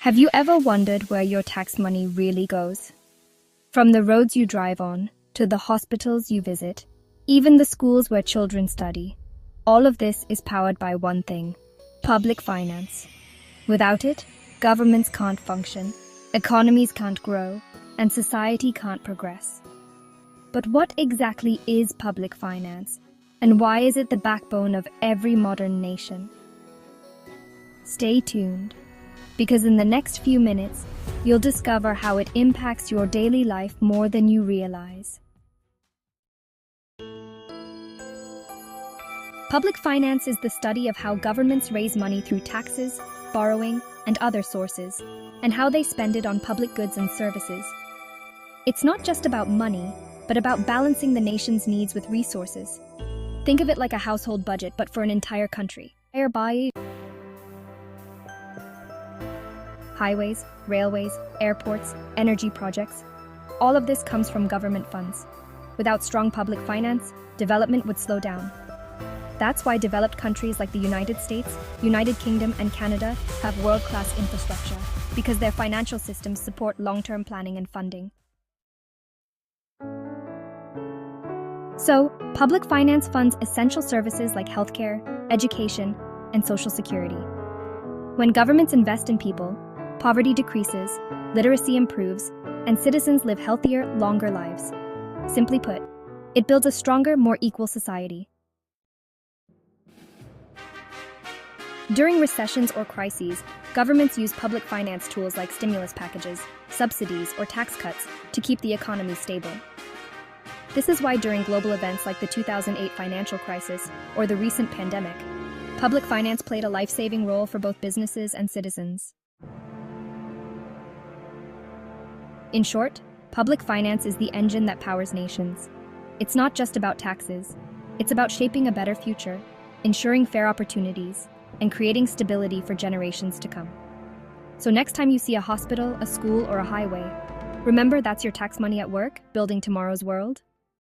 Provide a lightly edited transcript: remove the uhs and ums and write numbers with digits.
Have you ever wondered where your tax money really goes? From the roads you drive on, to the hospitals you visit, even the schools where children study, all of this is powered by one thing: public finance. Without it, governments can't function, economies can't grow, and society can't progress. But what exactly is public finance, and why is it the backbone of every modern nation? Stay tuned, because in the next few minutes, you'll discover how it impacts your daily life more than you realize. Public finance is the study of how governments raise money through taxes, borrowing, and other sources, and how they spend it on public goods and services. It's not just about money, but about balancing the nation's needs with resources. Think of it like a household budget, but for an entire country. Highways, railways, airports, energy projects. All of this comes from government funds. Without strong public finance, development would slow down. That's why developed countries like the United States, United Kingdom, and Canada have world-class infrastructure, because their financial systems support long-term planning and funding. So, public finance funds essential services like healthcare, education, and social security. When governments invest in people, poverty decreases, literacy improves, and citizens live healthier, longer lives. Simply put, it builds a stronger, more equal society. During recessions or crises, governments use public finance tools like stimulus packages, subsidies, or tax cuts to keep the economy stable. This is why during global events like the 2008 financial crisis or the recent pandemic, public finance played a life-saving role for both businesses and citizens. In short, public finance is the engine that powers nations. It's not just about taxes. It's about shaping a better future, ensuring fair opportunities, and creating stability for generations to come. So next time you see a hospital, a school, or a highway, remember that's your tax money at work, building tomorrow's world.